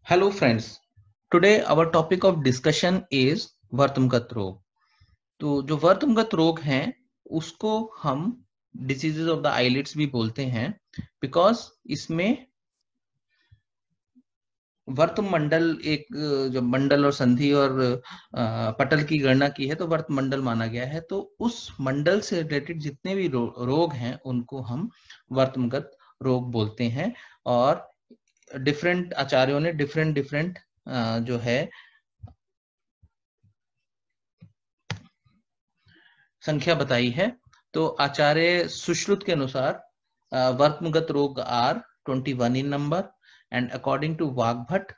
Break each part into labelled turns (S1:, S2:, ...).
S1: Hello friends, today our topic of discussion is वर्तमगत रोग। तो जो वर्तमगत रोग हैं उसको हम डिजीजेज ऑफ द आईलिड्स भी बोलते हैं बिकॉज इसमें वर्तमंडल एक जो मंडल और संधि और पटल की गणना की है तो वर्तमंडल माना गया है। तो उस मंडल से रिलेटेड जितने भी रोग हैं उनको हम वर्तमगत रोग बोलते हैं। और डिफरेंट आचार्यों ने डिफरेंट डिफरेंट जो है संख्या बताई है। तो आचार्य सुश्रुत के अनुसार वर्तमगत रोग are 21 in number, and according to Vagbhat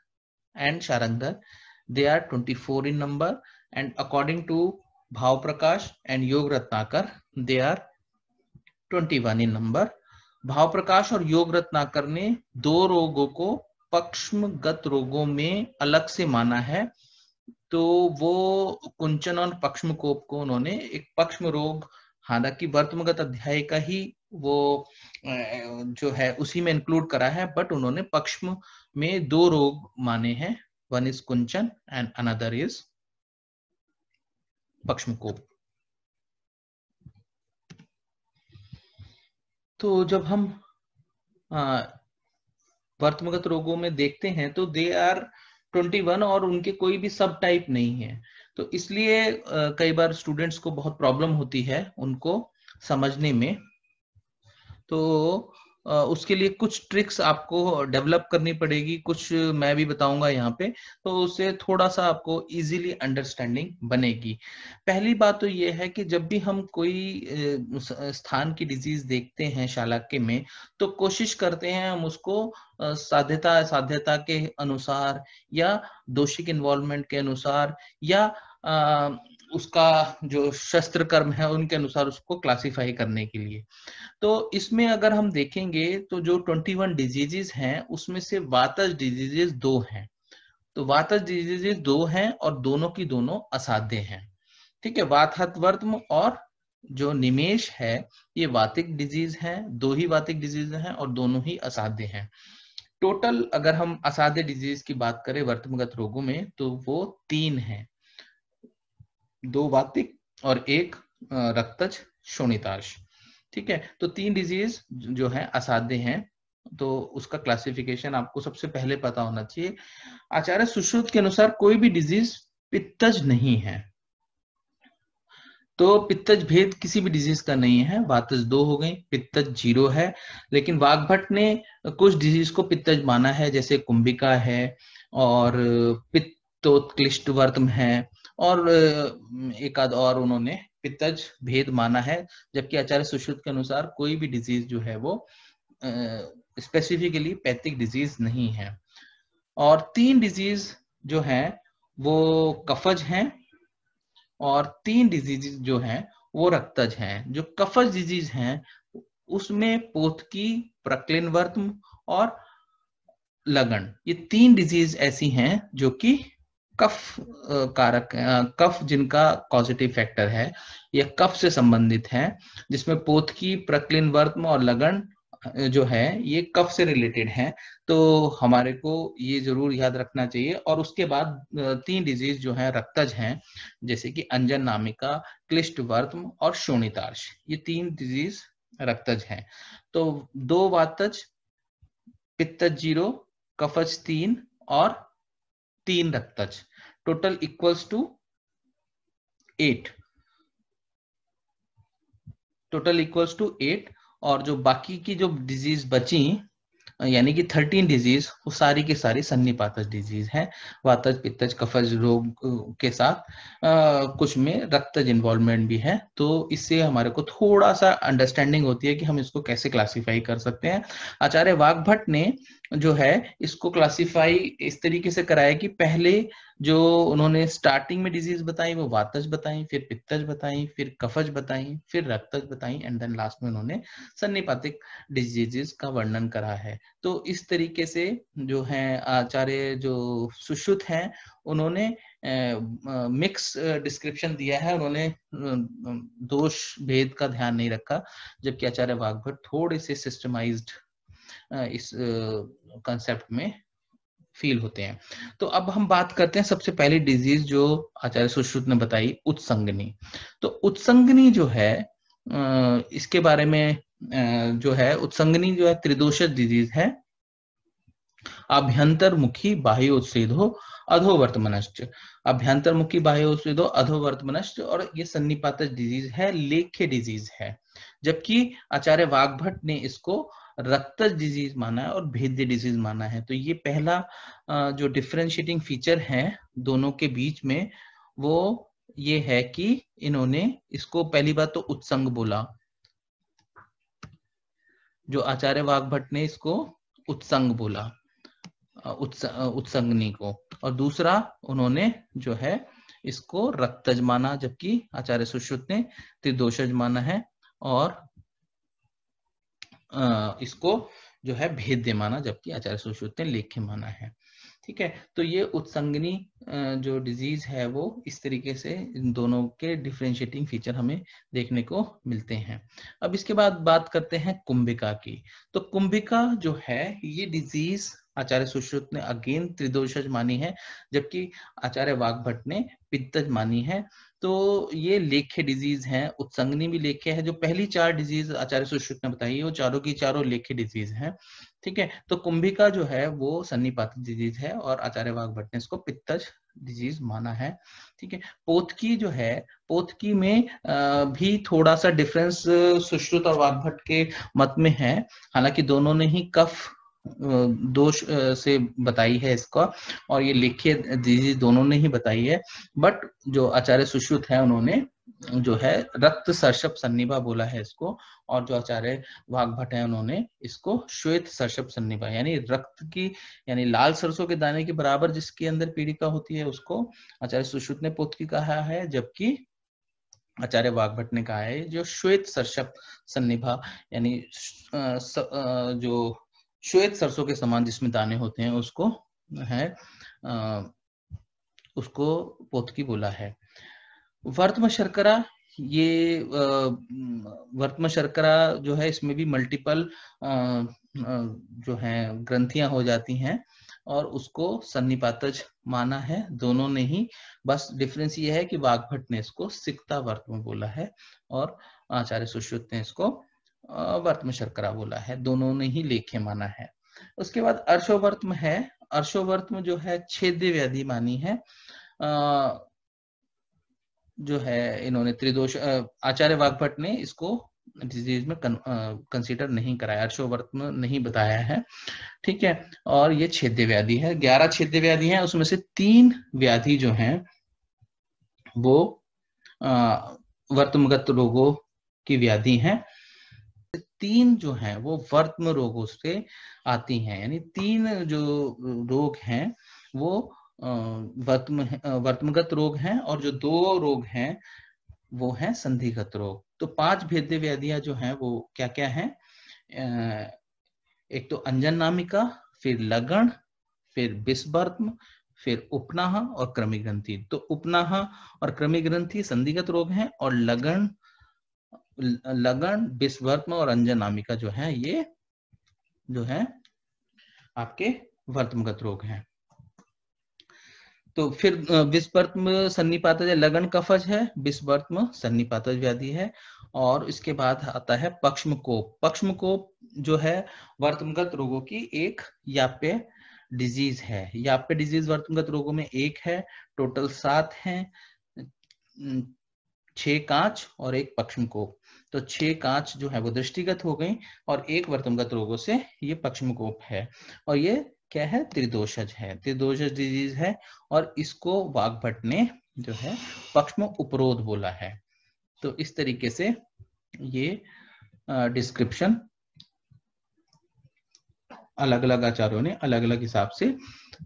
S1: and Sharangdar they are 24 in number, and according to Bhav Prakash and Yog Ratnakar they are 21 in number। भाव प्रकाश और योग रत्नाकर ने दो रोगों को पक्ष्मगत रोगों में अलग से माना है। तो वो कुंचन और पक्ष्मकोप को उन्होंने एक पक्ष्म रोग, हालांकि वर्तमगत अध्याय का ही वो जो है उसी में इंक्लूड करा है, बट उन्होंने पक्ष्म में दो रोग माने हैं, वन इज कुंचन एंड अनदर इज पक्ष्मकोप। तो जब हम वर्तमगत रोगों में देखते हैं तो दे आर 21 और उनके कोई भी सब टाइप नहीं है। तो इसलिए कई बार स्टूडेंट्स को बहुत प्रॉब्लम होती है उनको समझने में। तो उसके लिए कुछ ट्रिक्स आपको डेवलप करनी पड़ेगी, कुछ मैं भी बताऊंगा यहाँ पे, तो उससे थोड़ा सा आपको इजीली अंडरस्टैंडिंग बनेगी। पहली बात तो ये है कि जब भी हम कोई स्थान की डिजीज देखते हैं शालाक्य में तो कोशिश करते हैं हम उसको साध्यता असाध्यता के अनुसार या दोषिक इन्वॉल्वमेंट के अनुसार या उसका जो शस्त्र कर्म है उनके अनुसार उसको क्लासिफाई करने के लिए। तो इसमें अगर हम देखेंगे तो जो 21 डिजीजेस हैं उसमें से वातज डिजीजेस 2 हैं। तो वातज डिजीजेस 2 हैं और दोनों की दोनों असाध्य हैं। ठीक है, वातहतवर्तम और जो निमेश है ये वातिक डिजीज है, दो ही वातिक डिजीज हैं और दोनों ही असाध्य हैं। टोटल अगर हम असाध्य डिजीज की बात करें वर्तमगत रोगों में तो वो 3 हैं, 2 वातिक और 1 रक्तज शोणिताश। ठीक है, तो 3 डिजीज जो है असाध्य हैं। तो उसका क्लासिफिकेशन आपको सबसे पहले पता होना चाहिए। आचार्य सुश्रुत के अनुसार कोई भी डिजीज पित्तज नहीं है, तो पित्तज भेद किसी भी डिजीज का नहीं है। वातज 2 हो गई, पित्तज 0 है। लेकिन वाग्भट ने कुछ डिजीज को पित्तज माना है, जैसे कुंभिका है और पित्तोत्क्लिष्ट वर्तम है और एक आध और उन्होंने पित्तज भेद माना है। जबकि आचार्य सुश्रुत के अनुसार कोई भी डिजीज जो है वो स्पेसिफिकली पैथिक डिजीज नहीं है। और 3 डिजीज जो है वो कफज हैं और 3 डिजीज जो हैं वो रक्तज हैं। जो कफज डिजीज हैं उसमें पोथकी, प्रक्लिनवर्तम और लगन, ये 3 डिजीज ऐसी हैं जो कि कफ कारक, कफ जिनका कॉजेटिव फैक्टर है या कफ से संबंधित है, जिसमें पोथकी, प्रक्लिनवर्तम और लगन जो है ये कफ से रिलेटेड है। तो हमारे को ये जरूर याद रखना चाहिए। और उसके बाद 3 डिजीज जो है रक्तज हैं, जैसे कि अंजन नामिका, क्लिष्ट वर्तम और शोणितार्श, ये 3 डिजीज रक्तज हैं। तो 2 वातज, पित्तज 0, कफज 3 और 3 रक्तज, total equals to 8। Total equals to 8। और जो बाकी की जो डिजीज बची यानी कि 13 डिजीज, वो सारी की सारी सन्निपातज डिजीज है। वातज, पित्तज, कफज रोग के साथ कुछ में रक्तज इन्वॉल्वमेंट भी है। तो इससे हमारे को थोड़ा सा अंडरस्टैंडिंग होती है कि हम इसको कैसे क्लासिफाई कर सकते हैं। आचार्य वाग्भट ने जो है इसको क्लासिफाई इस तरीके से कराया कि पहले जो उन्होंने स्टार्टिंग में डिजीज बताई वो वातज बताई, फिर पित्तज बताई, फिर कफज बताई, फिर रक्तज बताई एंड देन लास्ट में उन्होंने सन्निपातिक डिजीजेस का वर्णन करा है। तो इस तरीके से जो है आचार्य जो सुश्रुत हैं उन्होंने मिक्स डिस्क्रिप्शन दिया है, उन्होंने दोष भेद का ध्यान नहीं रखा। जबकि आचार्य वाग्भट थोड़े से सिस्टमाइज्ड इस कंसेप्ट में फील होते हैं। तो अब हम बात करते हैं सबसे पहली डिजीज जो आचार्य सुश्रुत ने बताई, उत्संगनी। तो उत्संगनी जो है इसके बारे में जो है, उत्संगनी जो है त्रिदोषज डिजीज है। आभ्यंतरमुखी बाह्योत्सेदो अधोवर्तमनश्च, आभ्यंतरमुखी बाह्योत्सेदो अधोवर्तमनश्च, और ये सन्निपातज डिजीज है, लेख्य डिजीज है। जबकि आचार्य वाग्भट ने इसको रक्तज डिजीज माना है और भेद्य डिजीज माना है। तो ये पहला जो डिफरेंशिएटिंग फीचर है दोनों के बीच में, वो ये है कि इन्होंने इसको पहली बात तो उत्संग बोला, जो आचार्य वाग्भट ने इसको उत्संग बोला, उत्संगनी को, और दूसरा उन्होंने जो है इसको रक्तज माना, जबकि आचार्य सुश्रुत ने त्रिदोषज माना है, और इसको जो है भेद्य माना, जबकि आचार्य सुश्रुत ने लेख्य माना है। ठीक है, तो ये उत्संगनी जो डिजीज है वो इस तरीके से इन दोनों के डिफरेंशिएटिंग फीचर हमें देखने को मिलते हैं। अब इसके बाद बात करते हैं कुंभिका की। तो कुंभिका जो है ये डिजीज आचार्य सुश्रुत ने अगेन त्रिदोषज मानी है, जबकि आचार्य वाग्भट ने पित्तज मानी है। तो ये लेख्य डिजीज है, उत्संगनी भी लेख्य है। जो पहली चार डिजीज आचार्य सुश्रुत ने बताई है वो चारों की चारों लेख्य डिजीज है। ठीक है, तो कुंभिका जो है वो सन्निपातज डिजीज है और आचार्य वाग्भट ने इसको पित्तज डिजीज माना है। ठीक है, पोतकी जो है, पोतकी में भी थोड़ा सा डिफरेंस सुश्रुत और वाग्भट के मत में है। हालांकि दोनों ने ही कफ दोष से बताई है इसका, और ये लेख्य डिजीज दोनों ने ही बताई है। बट जो आचार्य सुश्रुत है उन्होंने जो है रक्त सर्षप सन्निभा बोला है इसको, और जो आचार्य वाग्भट है उन्होंने इसको श्वेत सर्षप सन्निभा, यानी रक्त की, यानी लाल सरसों के दाने के बराबर जिसके अंदर पीड़िका होती है उसको आचार्य सुश्रुत ने पोतकी कहा है, जबकि आचार्य वाग्भट ने कहा है जो श्वेत सर्षप सन्निभा, यानी जो श्वेत सरसों के समान जिसमें दाने होते हैं उसको है उसको पोतकी बोला है। वर्त्म शर्करा, ये वर्त्म शर्करा जो है इसमें भी मल्टीपल जो है ग्रंथियां हो जाती हैं और उसको सन्निपातज माना है दोनों ने ही। बस डिफरेंस ये है कि वाग्भट ने इसको सिक्ता वर्त्म बोला है और आचार्य सुश्रुत ने इसको वर्त्म शर्करा बोला है, दोनों ने ही लेख्य माना है। उसके बाद अर्शोवर्त्म है। अर्शोवर्त्म जो है छेद्य व्याधि मानी है, जो है इन्होंने त्रिदोष, आचार्य वाग्भट ने इसको डिजीज में कंसीडर नहीं कराया, अर्शोवर्त्म नहीं बताया है। ठीक है, और ये छेद्य व्याधि है। 11 छेद्य व्याधि हैं, उसमें से 3 व्याधि जो हैं वो वर्त्मगत रोगों की व्याधि हैं। 3 जो हैं वो वर्त्म रोगों से आती हैं, यानी 3 जो रोग हैं वो वर्त्मगत रोग हैं, और जो 2 रोग हैं वो हैं संधिगत रोग। तो 5 भेद्य व्याधियां जो हैं वो क्या क्या हैं? एक तो अंजन नामिका, फिर लगन, फिर विषवर्त्म, फिर उपनाह और कृमि ग्रंथि। तो उपनाह और कृमि ग्रंथि संधिगत रोग हैं, और लगन, विषवर्त्म और अंजन नामिका जो है ये जो है आपके वर्त्मगत रोग हैं। तो फिर विषवर्त्म सन्निपातज लगन कफज है, विषवर्त्म सन्निपातज व्याधि है। और इसके बाद आता है पक्ष्मकोप। पक्ष्मकोप जो है वर्त्मगत रोगों की एक याप्य डिजीज है। याप्य डिजीज वर्त्मगत रोगों में एक है, टोटल 7 हैं, 6 कांच और 1 पक्ष्मकोप। तो 6 कांच जो है वो दृष्टिगत हो गई और 1 वर्त्मगत रोगों से ये पक्ष्मकोप है। और ये क्या है? त्रिदोषज है, त्रिदोषज डिजीज है, और इसको वाग्भट ने जो है पक्ष्म उपरोध बोला है। तो इस तरीके से ये डिस्क्रिप्शन अलग अलग आचार्यों ने अलग अलग हिसाब से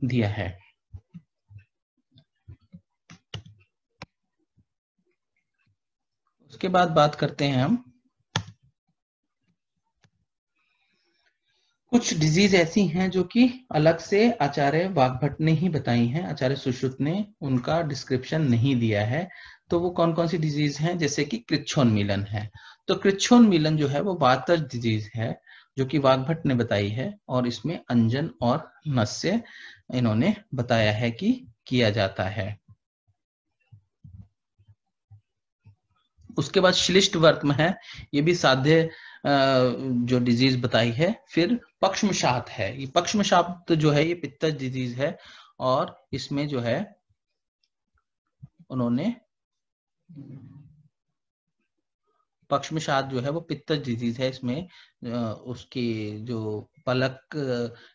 S1: दिया है। उसके बाद बात करते हैं हम, कुछ डिजीज ऐसी हैं जो कि अलग से आचार्य वाग्भट ने ही बताई हैं, आचार्य सुश्रुत ने उनका डिस्क्रिप्शन नहीं दिया है। तो वो कौन कौन सी डिजीज हैं? जैसे कि कृच्छोन्मीलन है। तो कृच्छोन्मीलन जो है वो वातज डिजीज है, जो कि वाग्भट ने बताई है, और इसमें अंजन और नस्य इन्होंने बताया है कि किया जाता है। उसके बाद श्लिष्ट वर्त्म है, ये भी साध्य जो डिजीज बताई है। फिर पक्षमशात है, ये पक्षमशात जो है ये पित्तज डिजीज है, और इसमें जो है उन्होंने पक्षमशात जो है वो पित्तज डिजीज है, इसमें उसकी जो पलक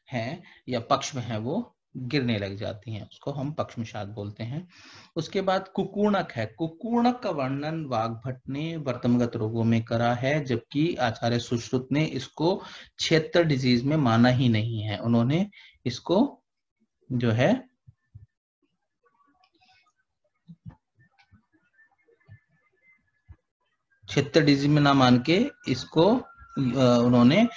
S1: है या पक्ष में है वो गिरने लग जाती हैं, उसको हम पक्षमशात बोलते हैं। उसके बाद कुकुणक है, कुकुणक का वर्णन वाग्भट ने वर्तमगत रोगों में करा है, जबकि आचार्य सुश्रुत ने इसको क्षेत्र डिजीज में माना ही नहीं है। उन्होंने इसको जो है क्षेत्र डिजीज में ना मान के इसको उन्होंने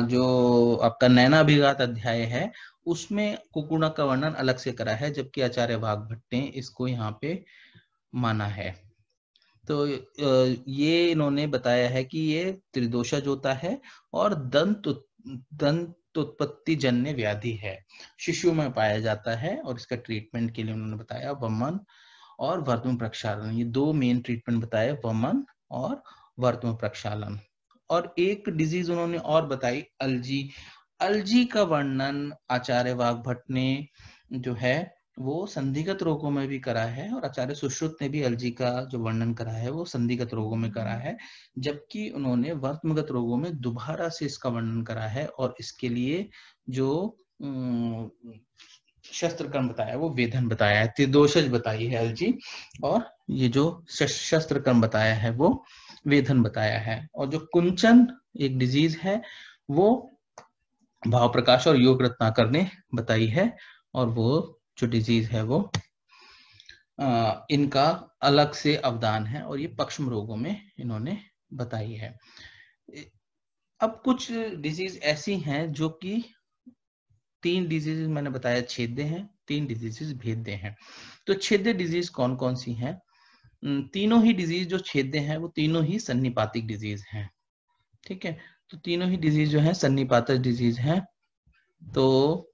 S1: जो आपका नैनाभिघात अध्याय है उसमें कुकुणक का वर्णन अलग से करा है, जबकि आचार्य वाग्भट ने इसको यहाँ पे माना है। तो ये इन्होंने बताया है कि ये त्रिदोषज होता है और दंत उत्पत्ति जन्य व्याधि है, शिशु में पाया जाता है, और इसका ट्रीटमेंट के लिए उन्होंने बताया वमन और वर्त्म प्रक्षालन। ये दो मेन ट्रीटमेंट बताए, वमन और वर्त्म प्रक्षालन। और एक डिजीज उन्होंने और बताई, अलजी। अलजी का वर्णन आचार्य वाग्भट ने जो है वो संधिगत रोगों में भी करा है, और आचार्य सुश्रुत ने भी अलजी का जो वर्णन करा है वो संधिगत रोगों में करा है, जबकि उन्होंने वर्त्मगत रोगों में दोबारा से इसका वर्णन करा है, और इसके लिए जो शस्त्र कर्म बताया वो वेधन बताया है, त्रिदोषज बताई है अलजी, और ये जो शस्त्र कर्म बताया है वो वेधन बताया है। और जो कुंचन एक डिजीज है वो भाव प्रकाश और योग रत्नाकर ने बताई है, और वो जो डिजीज है वो इनका अलग से अवदान है, और ये पक्षम रोगों में इन्होंने बताई है। अब कुछ डिजीज ऐसी हैं जो कि 3 डिजीज मैंने बताया छेद्य हैं, 3 डिजीजेस भेद्य हैं। तो छेद्य डिजीज कौन कौन सी हैं? तीनों ही डिजीज जो छेद्य हैं वो तीनों ही सन्निपातिक डिजीज हैं, ठीक है। तो तीनों ही डिजीज जो है सन्निपातिक डिजीज हैं। तो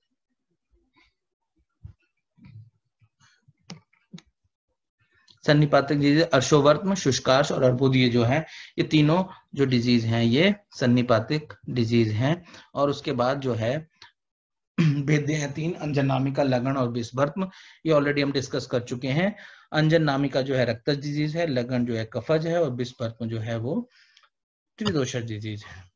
S1: सन्निपातिक डिजीज अर्शोवर्त्म, शुष्कार्श और अर्बुदीय जो है, ये तीनों जो डिजीज हैं ये सन्निपातिक डिजीज हैं। और उसके बाद जो है भेद्य हैं 3, अंजन नामिका, लगन और विषवर्त्म। ये ऑलरेडी हम डिस्कस कर चुके हैं। अंजन नामिका जो है रक्तज डिजीज है, लगन जो है कफज है, और विषवर्त्म जो है वो त्रिदोषज डिजीज है।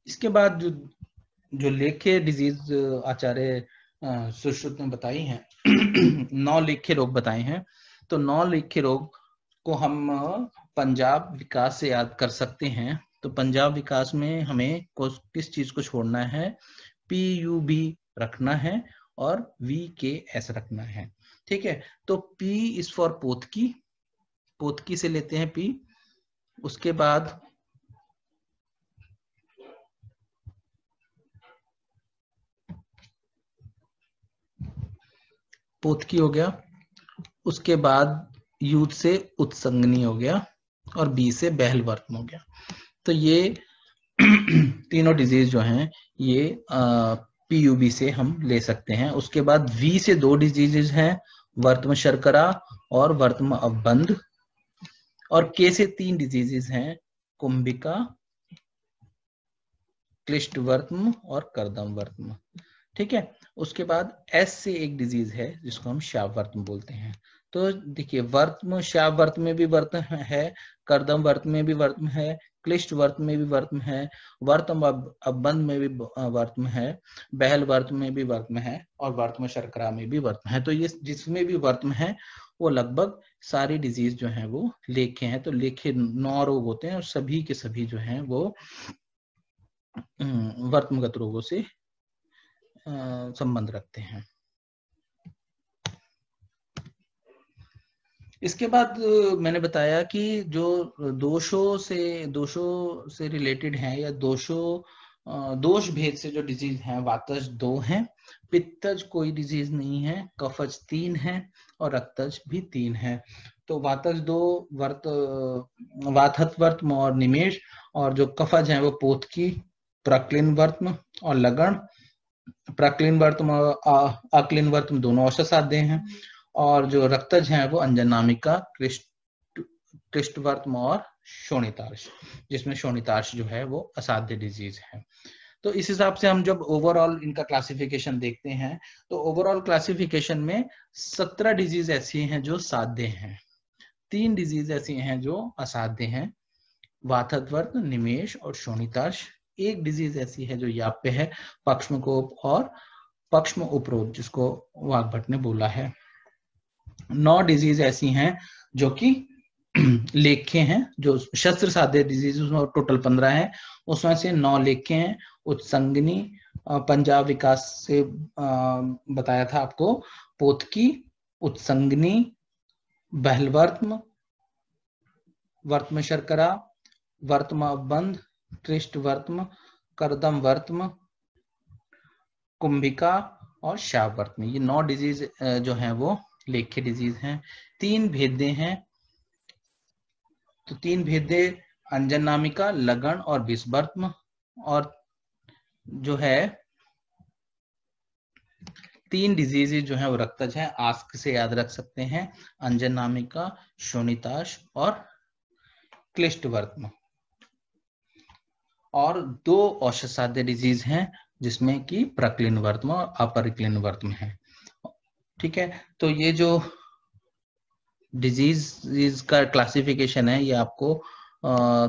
S1: इसके बाद जो लेख्य डिजीज आचार्य सुश्रुत ने बताई हैं 9 लेख्य रोग बताए हैं। तो 9 लेख्य रोग को हम पंजाब विकास से याद कर सकते हैं। तो पंजाब विकास में हमें किस चीज को छोड़ना है? PUB रखना है और VKS रखना है, ठीक है। तो P इज फॉर पोतकी, पोतकी से लेते हैं P। उसके बाद पोतकी हो गया, उसके बाद यूथ से उत्संगनी हो गया, और बी से बहलवर्त्म हो गया। तो ये तीनों डिजीज जो हैं ये PUB से हम ले सकते हैं। उसके बाद V से 2 डिजीजेज हैं, वर्त्म शर्करा और वर्त्म अवबंध। और K से 3 डिजीजेज हैं, कुंभिका, क्लिष्ट वर्त्म और कर्दम वर्त्म, ठीक है। उसके बाद S से एक डिजीज है जिसको हम श्यावर्त्म बोलते हैं। तो देखिए वर्त्म, श्यावर्त्म में भी वर्त्म है, कर्दम वर्त्म में भी वर्त्म है, क्लिष्ट वर्त्म में भी वर्त्म है, वर्त्म अवबंध में भी वर्त्म है, बहल वर्त्म में भी वर्त्म है, और वर्त्म शर्करा में भी वर्त्म है। तो ये जिसमें भी वर्त्म है वो लगभग सारी डिजीज जो है वो लेखे हैं। तो लेखे 9 रोग होते हैं, और सभी के सभी जो हैं वो वर्त्मगत रोगों से संबंध रखते हैं। इसके बाद मैंने बताया कि जो दोषों से रिलेटेड हैं, या दोष भेद से जो डिजीज हैं, वातज 2 हैं, पित्तज कोई डिजीज नहीं है, कफज 3 है, और रक्तज भी 3 है। तो वातज दो वातहत और निमेष, और जो कफज है वो पोतकी, प्रक्लिन वर्त्म और लगन। प्रक्लिन वर्त्म और अक्लिन वर्त्म दोनों औषध साध्य हैं, और जो रक्तज है वो अंजनामिका, कृष्टवर्त्म और शोणितार्श, जिसमें शोणितार्श जो है वो असाध्य डिजीज है। तो इस हिसाब से हम जब ओवरऑल इनका क्लासिफिकेशन देखते हैं तो ओवरऑल क्लासिफिकेशन में 17 डिजीज ऐसी हैं जो साध्य हैं, 3 डिजीज ऐसी हैं जो असाध्य हैं, वातहत, निमेष और शोणितार्श। एक डिजीज ऐसी है जो याप्य है, पक्ष्मकोप और पक्ष्म उपरोध, जिसको वाघभट्ट ने बोला है। 9 डिजीज ऐसी हैं जो कि लेख्य हैं, जो शस्त्र साध्य डिजीज उसमें टोटल 15 है, उसमें से 9 लेख्य हैं। उत्संगनी पंजाब विकास से बताया था आपको, पोतकी, उत्संगनी, बहलवर्त्म, वर्त्म शर्करा, वर्त्म बंध, कृष्टवर्त्म, करदम वर्त्म, कुंभिका और शावर्त्म। ये 9 डिजीज जो हैं वो लेख्य डिजीज हैं। 3 भेद्य हैं, तो 3 भेद्य अंजनामिका, लगन और विषवर्त्म। और जो है 3 डिजीजेज जो है वो रक्तज है, आस्क से याद रख सकते हैं, अंजनामिका, शोणिताश और क्लिष्टवर्त्म। और 2 औषध साध्य डिजीज हैं, जिसमें कि प्रक्लिन वर्त्म और अपरक्लिन वर्त्म है। ठीक है, तो ये जो डिजीज का क्लासिफिकेशन है ये आपको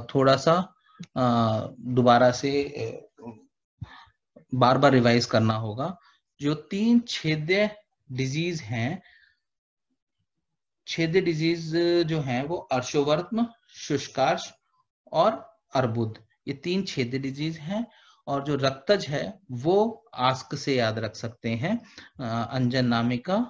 S1: थोड़ा सा दोबारा से बार बार रिवाइज करना होगा। जो 3 छेद्य डिजीज हैं, छेद्य डिजीज जो हैं वो अर्शोवर्त्म, शुष्कार्श और अर्बुद, ये 3 छेद्य डिजीज हैं। और जो रक्तज है वो आस्क से याद रख सकते हैं, अंजनामिका,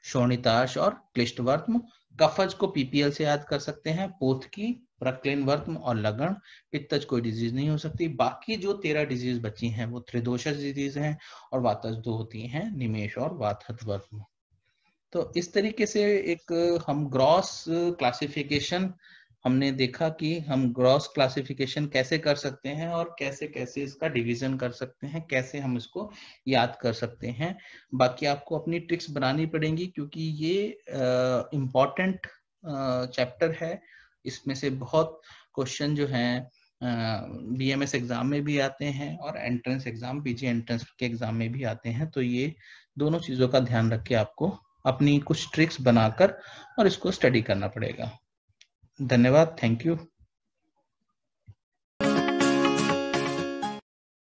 S1: शोणिताश और क्लिष्टवर्त्म। कफज को पीपीएल से याद कर सकते हैं, पोतकी, प्रक्लिन वर्त्म और लगन। पित्तज कोई डिजीज नहीं हो सकती। बाकी जो 13 डिजीज बची हैं वो त्रिदोषज डिजीज हैं, और वातज 2 होती हैं, निमेष और वातहत वर्त्म। तो इस तरीके से एक हम ग्रॉस क्लासिफिकेशन हमने देखा कि हम ग्रॉस क्लासिफिकेशन कैसे कर सकते हैं और कैसे कैसे इसका डिवीजन कर सकते हैं, कैसे हम इसको याद कर सकते हैं। बाकी आपको अपनी ट्रिक्स बनानी पड़ेंगी, क्योंकि ये इम्पोर्टेंट चैप्टर है। इसमें से बहुत क्वेश्चन जो हैं बीएमएस एग्जाम में भी आते हैं और एंट्रेंस एग्जाम, पीजी एंट्रेंस के एग्जाम में भी आते हैं। तो ये दोनों चीजों का ध्यान रख के आपको अपनी कुछ ट्रिक्स बनाकर और इसको स्टडी करना पड़ेगा। धन्यवाद, थैंक यू।